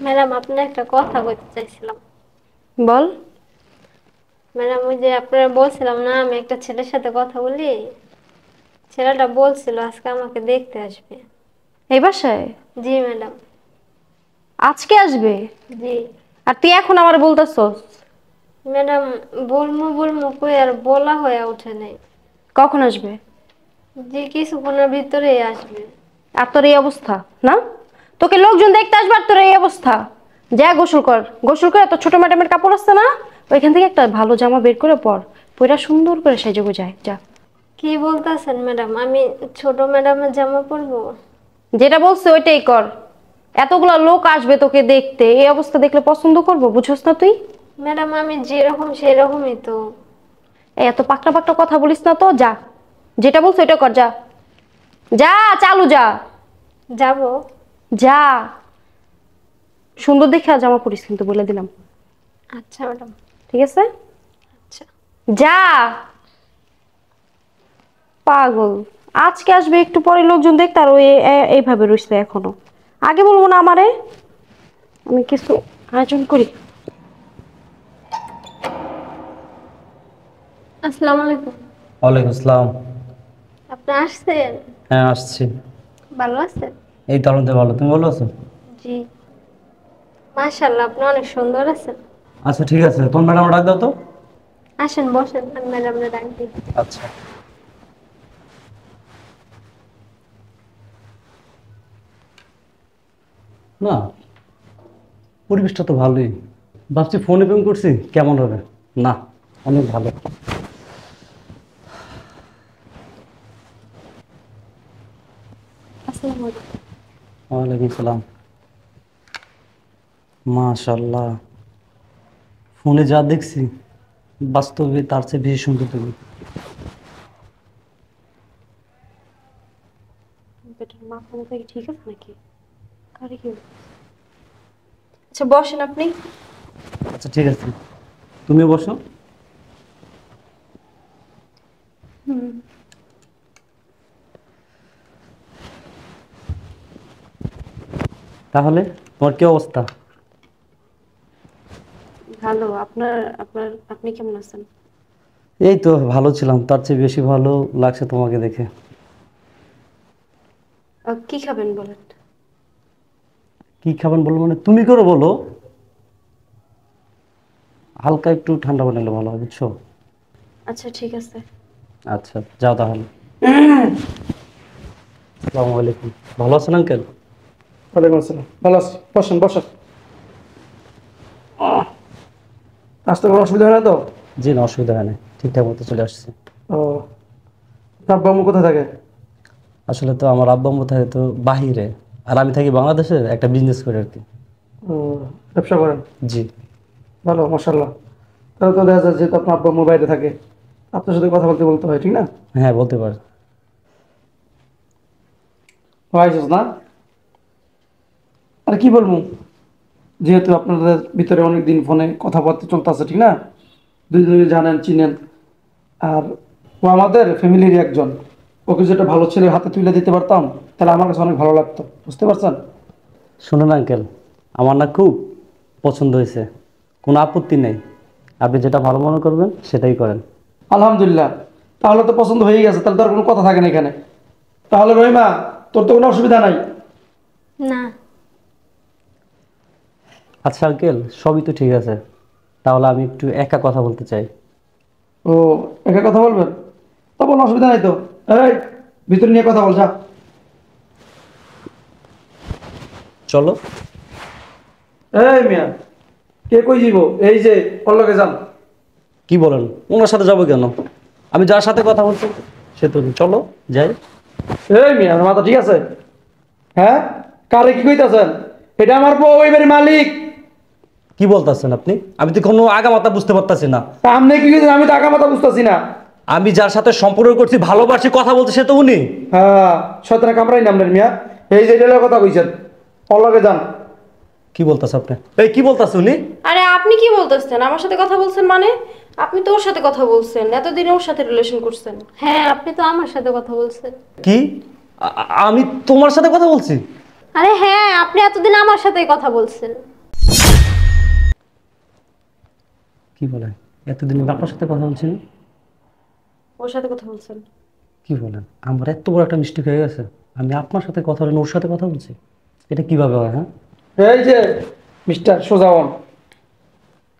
Madam, আপনার একটা কথা বলতে চাইছিলাম। বল। ম্যাডাম, ওই যে আপনারা বলছিলাম না আমি একটা ছেলের সাথে কথা বলি, ছেলেটা বলছিল আজকে আমাকে দেখতে আসবে। এই বাসায় জি ম্যাডাম। আজকে আসবে? জি আর তুই এখন আমার বলতেছস? ম্যাডাম, বলবো বলবো কই আর বলা হয়ে ওঠে নাই। কখন আসবে? জি কিছুক্ষণের ভিতরেই আসবে। আর তোর এই অবস্থা? না, তোকে লোকজন দেখতে আসবে আর তোর এই অবস্থা। যা গোসল কর, গোসল করে তোর ছোট ম্যাডামের কাপড় আছে না, ওইখান থেকে একটা ভালো জামা বের করে পর, পরে সুন্দর করে সেজে গুজায় যা। কি বলতেছেন ম্যাডাম, আমি ছোট ম্যাডামের জামা পরবো? যেটা বলছে ওইটাই কর। এতগুলা লোক আসবে তোকে দেখতে, এই অবস্থা দেখলে পছন্দ করবো? বুঝছস না তুই? ম্যাডাম, আমি যেরকম সেরকমই তো। এই এত পাকনা পাকনা কথা বলিস না তো, যা। যেটা বলছে ওইটা কর, যা যা, চালু যা। যাব। যা। সুন্দর দেখে জামা পরিস কিন্তু, বলে দিলাম। আচ্ছা ম্যাডাম। ঠিক আছে? আচ্ছা। যা। পাগল। আজকে আসবে, একটু পরে লোকজন দেখতে, আর ওই এইভাবে রইছে এখনো। আগে বলবো না আমারে? আমি কিছু আয়োজন করি। আসসালামু আলাইকুম। ওয়ালাইকুম আসসালাম। আপনি আসছেন? হ্যাঁ, আসছি। ভালো আছেন? এই তো আলহামদুলিল্লাহ ভালো। তুমি ভালো আছো? জি। মাশাআল্লাহ, আপনি অনেক সুন্দর আছেন। আচ্ছা ঠিক আছে, তোমার ম্যাডাম ডাক দাও তো। আসেন বসেন, আমি ম্যাডামরে ডাক দিই। আচ্ছা। না, পরিবেশটা তো ভালোই। ভাবছি ফোনে পেমেন্ট করছি কেমন হবে। না, অনেক ভালো। আসসালামু আলাইকুম। ওয়ালাইকুম সালাম। মাশাল্লাহ, ফোনে যা দেখছি বাস্তবে তার চেয়ে বেশি সুন্দর তুমি। বেটার মাথা মাথা কি ঠিক আছে নাকি? কারে কি বলছিস? আচ্ছা বসেন আপনি। আচ্ছা ঠিক আছে, তুমি বসো। হুম। তাহলে তোমার কি অবস্থা? ভালো। আপনার আপনার আপনি কেমন আছেন? এই তো ভালো ছিলাম, তার চেয়ে বেশি ভালো লাগছে তোমাকে দেখে। কি খাবেন বলেন? কি খাবেন বলবো মানে তুমি করে বলো। হালকা একটু ঠান্ডা বানালে ভালো হয়, বুঝছো? আচ্ছা ঠিক আছে। আচ্ছা যাও তাহলে। আসসালামু আলাইকুম। ভালো আছেন আঙ্কেল? ওয়ালাইকুম আসসালাম, ভালো আছি। বসেন বসেন। আসতে কোনো অসুবিধা হয় না তো? জি না, অসুবিধা হয় না, ঠিকঠাক মতো চলে আসছে। ও, তার বাবু কোথায় থাকে? আসলে তো আমার আব্বা আম্মু থাকে তো বাহিরে, আর আমি থাকি বাংলাদেশে, একটা বিজনেস করি আর কি। ও, ব্যবসা করেন? জি। ভালো, মাশাল্লাহ। তাহলে তো দেখা যায় যেহেতু আপনার আব্বা আম্মু বাইরে থাকে, আপনার সাথে কথা বলতে বলতে হয়, ঠিক না? হ্যাঁ বলতে পার। আইসস না? আর কি বলবো, যেহেতু আপনাদের ভিতরে অনেক দিন ফোনে কথাবার্তা চলতেছে, ঠিক না? দুজনে জানেন চিনেন। আর ও আমাদের ফ্যামিলির একজন। ওকে যেটা ভালো ছেলের হাতে তুলে দিতে পারতাম, তাহলে আমার কাছে অনেক ভালো লাগতো, বুঝতে পারছেন? শুনুন আঙ্কেল, আমার না খুব পছন্দ হয়েছে, কোনো আপত্তি নেই। আপনি যেটা ভালো মনে করবেন সেটাই করেন। আলহামদুলিল্লাহ। তাহলে তো পছন্দ হয়ে গেছে, তাহলে তো আর কোনো কথা থাকে না এখানে। তাহলে রহিমা, তোর তো কোনো অসুবিধা নাই? না। আচ্ছা আঙ্কেল, সবই তো ঠিক আছে, তাহলে আমি একটু একা কথা বলতে চাই। ও, একা কথা বলবেন? তো কোনো অসুবিধা নাই তো। এই, ভিতরে নিয়ে কথা বল, যা। চলো। এই মিয়া, কে কই যাব? এই যে পল্লকে যান। কি বলেন, ওনার সাথে যাবো কেন? আমি যার সাথে কথা বলছি সে তো, চলো যাই। এই মিয়া, আমার মাথা ঠিক আছে? হ্যাঁ, কারে কি কইতাছেন? এটা আমার বউ, এই বাড়ির মালিক। কি বলতেছেন আপনি? আমি তো কোনো আগামাথা বুঝতে পারতাছি না। তা আপনি কি কইতেছেন? আমি টাকা মাথা বুঝতেছি না। আমি যার সাথে সম্পর্ক করছি, ভালোবাসি, কথা বলছি, সে তো উনি। হ্যাঁ, শয়তানে কামড়াই নামলেন মিয়া। এই যে এটার কথা কইছেন, পল্লকে যান। কি বলতেছে আপনি? এই কি বলতেছে উনি? আরে আপনি কি বলতেছেন? আমার সাথে কথা বলছেন মানে? আপনি তো ওর সাথে কথা বলছেন, এতদিন ওর সাথে রিলেশন করছেন। হ্যাঁ, আপনি তো আমার সাথে কথা বলছেন। কি? আমি তোমার সাথে কথা বলছি? আরে হ্যাঁ, আপনি এতদিন আমার সাথেই কথা বলছেন। কি বলে? এতদিন আপনার সাথে কথা বলছি না? ওর সাথে কথা বলছেন? কি বলেন? আমার এত বড় একটা মিস্টেক হয়ে গেছে, আমি আপনার সাথে কথা বলেন ওর সাথে কথা বলছি? এটা কিভাবে হয়? হ্যাঁ, এই যে মিস্টার সোজাওয়ান,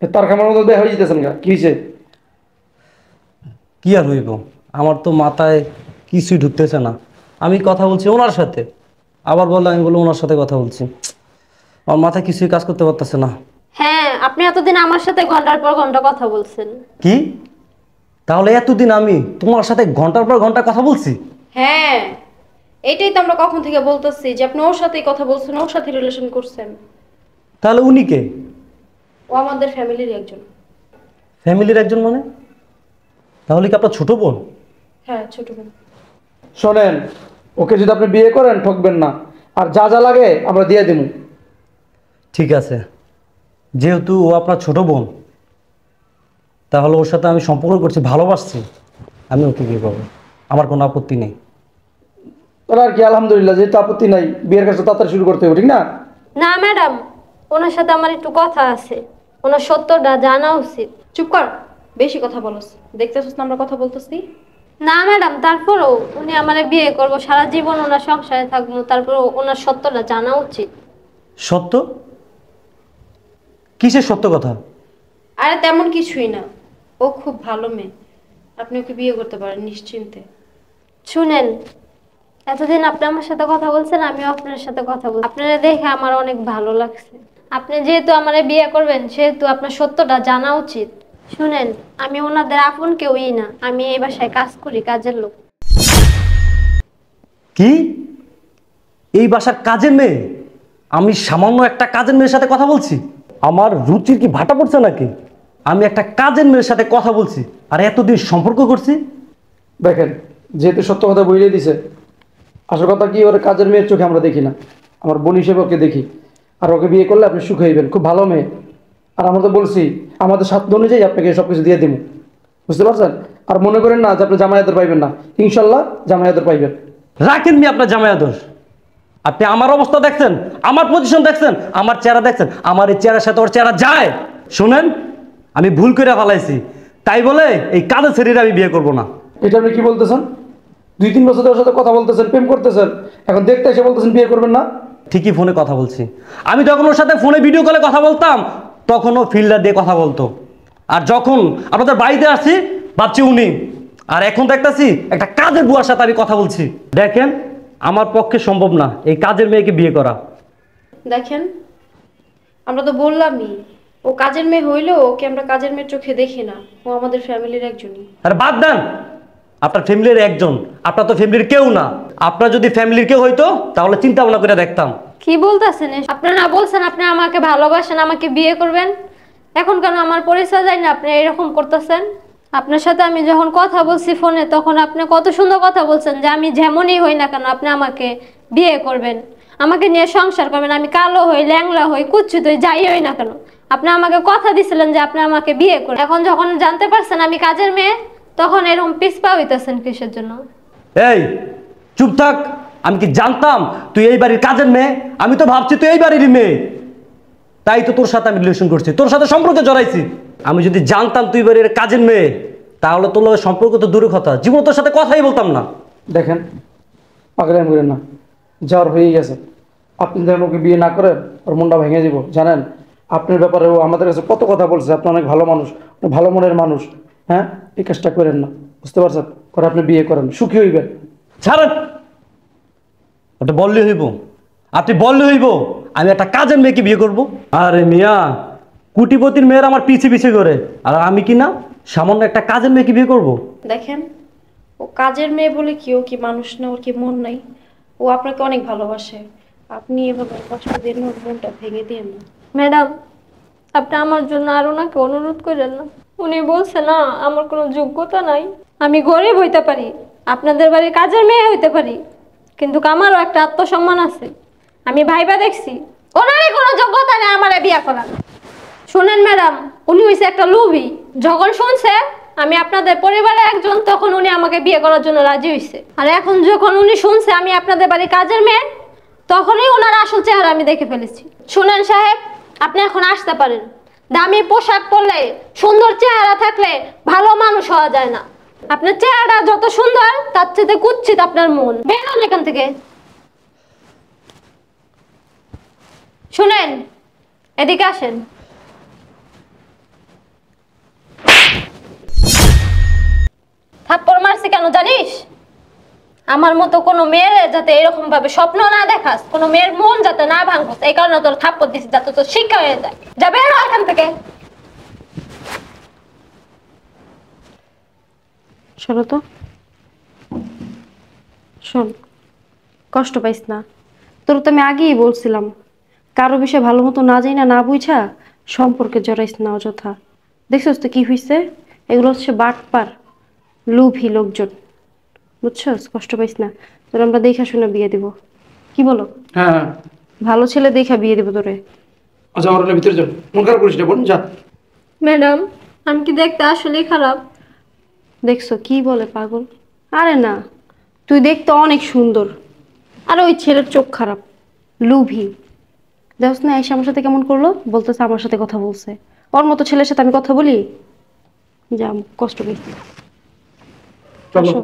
তার খামার মতো বের হয়ে যেতেছেন গা, কি হয়েছে? কি আর হইব, আমার তো মাথায় কিছুই ঢুকতেছে না। আমি কথা বলছি ওনার সাথে, আবার বললাম আমি বললাম ওনার সাথে কথা বলছি, আমার মাথায় কিছুই কাজ করতে পারতেছে না। হ্যাঁ, আপনি এতদিন আমার সাথে ঘন্টার পর ঘন্টা কথা বলছেন। কি? তাহলে এতদিন আমি তোমার সাথে ঘন্টার পর ঘন্টা কথা বলছি? হ্যাঁ, এটাই তো আমরা কখন থেকে বলতেছি যে আপনি ওর সাথেই কথা বলছেন, ওর সাথে রিলেশন করছেন। তাহলে উনি কে? ও আমাদের ফ্যামিলির একজন। ফ্যামিলির একজন মানে? তাহলে কি আপনার ছোট বোন? হ্যাঁ, ছোট বোন। শোনেন, ওকে যদি আপনি বিয়ে করেন ঠকবেন না, আর যা যা লাগে আমরা দিয়ে দেবো। ঠিক আছে, যেহেতু ও আপনার ছোট বোন, তাহলে ওর সাথে আমি সম্পর্ক করছি, ভালোবাসছি, আমি ওকে বিয়ে করবো, আমার কোনো আপত্তি নেই। তাহলে আর কি, আলহামদুলিল্লাহ, যেহেতু আপত্তি নাই, বিয়ের কাজটা তাড়াতাড়ি শুরু করতে হবে, ঠিক না? না ম্যাডাম, ওনার সাথে আমার একটু কথা আছে, ওনার সত্যটা জানা উচিত। চুপ কর, বেশি কথা বলস। দেখতেছিস না আমরা কথা বলতেছি? না ম্যাডাম, তারপরও উনি আমারে বিয়ে করব, সারা জীবন ওনার সংসারে থাকবো, তারপরও ওনার সত্যটা জানা উচিত। সত্য? কিসের সত্য কথা? আরে তেমন কিছুই না, ও খুব ভালো মেয়ে, আপনি ওকে বিয়ে করতে পারেন নিশ্চিন্তে। শুনেন, এতদিন আপনি আমার সাথে কথা বলছেন, আমিও আপনার সাথে কথা বলছি, আপনারা দেখে আমার অনেক ভালো লাগছে। আপনি যেহেতু আমারে বিয়ে করবেন, সেহেতু আপনার সত্যটা জানা উচিত। শুনেন, আমি ওনাদের আপন কেউই না, আমি এই বাসায় কাজ করি, কাজের লোক। কি? এই বাসার কাজের মেয়ে? আমি সামান্য একটা কাজের মেয়ের সাথে কথা বলছি? আমার রুচির কি ভাটা পড়ছে নাকি? আমি একটা কাজের মেয়ের সাথে কথা বলছি আর এতদিন সম্পর্ক করছি। দেখেন, যেহেতু সত্য কথা বইলে দিছে, আসল কথা কি, ওর কাজের মেয়ের চোখে আমরা দেখি না, আমার বোন হিসেবে ওকে দেখি। আর ওকে বিয়ে করলে আপনি সুখ হইবেন, খুব ভালো মেয়ে। আর আমরা তো বলছি আমাদের সাধ্য অনুযায়ী আপনাকে সব কিছু দিয়ে দিব, বুঝতে পারছেন? আর মনে করেন না যে আপনি জামায়াতের পাইবেন না, ইনশাল্লাহ জামায়াতের পাইবেন। রাখেন মি আপনার জামাই আদর। আপনি আমার অবস্থা দেখছেন, আমার পজিশন দেখছেন, আমার চেহারা দেখছেন, আমার এই চেহারার সাথে ওর চেহারা যায়? শুনেন, আমি ভুল করে ফেলাইছি, তাই বলে এই কাজের ছেড়ে আমি বিয়ে করব না। এটা আপনি কি বলতেছেন? 2-3 বছর ওর সাথে কথা বলতেছেন, প্রেম করতেছেন, এখন দেখতে এসে বলতেছেন বিয়ে করবেন না? ঠিকই ফোনে কথা বলছি, আমি যখন ওর সাথে ফোনে ভিডিও কলে কথা বলতাম তখন ও ফিল্ডার দিয়ে কথা বলতো, আর যখন আপনাদের বাড়িতে আসছি ভাবছি উনি, আর এখন দেখতেছি একটা কাজের বুয়ার সাথে আমি কথা বলছি। দেখেন, আমার পক্ষে সম্ভব না এই কাজের মেয়েকে বিয়ে করা। দেখেন, আমরা তো বললামই, ও কাজের মেয়ে হইলেও ওকে আমরা কাজের মেয়ের চোখে দেখি না, ও আমাদের ফ্যামিলির একজনই। আরে বাদ দেন, আপনার ফ্যামিলির একজন, আপনার তো ফ্যামিলির কেউ না। আপনার যদি ফ্যামিলির কেউ হইতো তাহলে চিন্তা ভাবনা করে দেখতাম। কি বলতেছেন? আপনারা না বলছেন আপনি আমাকে ভালোবাসেন, আমাকে বিয়ে করবেন, এখন কেন আমার পরিচয় যায় না আপনি এরকম করতেছেন? আপনার সাথে আমি যখন কথা বলছি ফোনে, তখন আপনি কত সুন্দর কথা বলছেন যে আমি যেমনই হই না কেন আপনি আমাকে বিয়ে করবেন, আমাকে নিয়ে সংসার করবেন, আমি কালো হই, ল্যাংলা হই, কুচ্ছিত হই, যাই হই না কেন আপনি আমাকে কথা দিছিলেন যে আপনি আমাকে বিয়ে করবেন। এখন যখন জানতে পারছেন আমি কাজের মেয়ে, তখন এরকম পিছপা হইতেছেন কিসের জন্য? এই চুপ থাক, আমি কি জানতাম তুই এই বাড়ির কাজের মেয়ে? আমি তো ভাবছি তুই এই বাড়ির মেয়ে, তাই তো তোর সাথে আমি রিলেশন করছি, তোর সাথে সম্পর্কে জড়াইছি। আমি যদি জানতাম তুই বাড়ির কাজের মেয়ে, তাহলে তোর লগে সম্পর্ক তো দূরের কথা, জীবন তোর সাথে কথাই বলতাম না। দেখেন, পাগলামি করেন না, জ্বর হয়ে গেছে, আপনি যেন ওকে বিয়ে না করেন ওর মনটা ভেঙে দিব। জানেন আপনার ব্যাপারে ও আমাদের কাছে কত কথা বলছে, আপনি অনেক ভালো মানুষ, অনেক ভালো মনের মানুষ। হ্যাঁ, এই কাজটা করেন না, বুঝতে পারছেন? করে আপনি বিয়ে করেন, সুখী হইবেন। ছাড়েন, ওটা বললে হইব, আপনি বললে হইব আমি একটা কাজের মেয়েকে বিয়ে করব? আরে মিয়া, কোটিপতির মেয়ের আমার পিছে পিছে করে, আর আমি কি না সামান্য একটা কাজের মেয়েকে বিয়ে করব? দেখেন, ও কাজের মেয়ে বলে কি ও কি মানুষ না? ওর কি মন নাই? ও আপনাকে অনেক ভালোবাসে, আপনি এভাবে কষ্ট দিয়ে ওর মনটা ভেঙে দিয়ে না। ম্যাডাম, আপনি আমার জন্য আর ওনাকে অনুরোধ করেন না। উনি বলছে না আমার কোনো যোগ্যতা নাই, আমি গরিব হইতে পারি, আপনাদের বাড়ির কাজের মেয়ে হইতে পারি, কিন্তু আমারও একটা আত্মসম্মান আছে। আমি ভাইবা দেখছি ওনারই কোনো যোগ্যতা নেই আমার বিয়ে করার। শুনেন ম্যাডাম, উনি হয়েছে একটা লোভী। যখন শুনছে আমি আপনাদের পরিবারের একজন, তখন উনি আমাকে বিয়ে করার জন্য রাজি হয়েছে। আর এখন যখন উনি শুনছে আমি আপনাদের বাড়ির কাজের মেয়ে, তখনই ওনার আসল চেহারা আমি দেখে ফেলেছি। শুনেন সাহেব, আপনি এখন আসতে পারেন, দামি পোশাক পরলে, সুন্দর চেহারা থাকলে ভালো মানুষ হওয়া যায় না। আপনার চেহারা যত সুন্দর তার চেয়ে কুৎসিত আপনার মন। বের হন এখান থেকে। শুনেন, এদিকে আসেন। থাপ্পড় মারছি কেন জানিস? আমার মতো কোনো মেয়ের যাতে এরকম ভাবে স্বপ্ন না দেখাস, কোনো মেয়ের মন যাতে না ভাঙস, এই কারণে তোর থাপ্পড় দিছি, যাতে তোর শিক্ষা হয়ে যায়। যা বের হ এখান থেকে। শোনো তো, শোন, কষ্ট পাইস না। তোর তো আমি আগেই বলছিলাম, কারো বিষয়ে ভালো মতো না যাই না বুঝা সম্পর্কে জড়াইস না অযথা। দেখছিস তো কি হয়েছে? এগুলো হচ্ছে বাটপার, লোভী লোকজন, বুঝছস? কষ্ট পাইস না, তোর আমরা দেখা শুনে বিয়ে দিব। কি বলো? হ্যাঁ হ্যাঁ। ভালো ছেলে দেখা বিয়ে দিব তোরে। আচ্ছা আমার ভিতরে যাও, মন খারাপ করিস না বোন, যা। ম্যাডাম, আমি কি দেখতে আসলেই খারাপ? দেখছো কি বলে পাগল? আরে না, তুই দেখতে অনেক সুন্দর, আর ওই ছেলের চোখ খারাপ, লুভি। দেখছ না এসে আমার সাথে কেমন করলো, বলতেছে আমার সাথে কথা বলছে। ওর মতো ছেলের সাথে আমি কথা বলি? যা, কষ্ট পেয়েছি। চলো। আসো।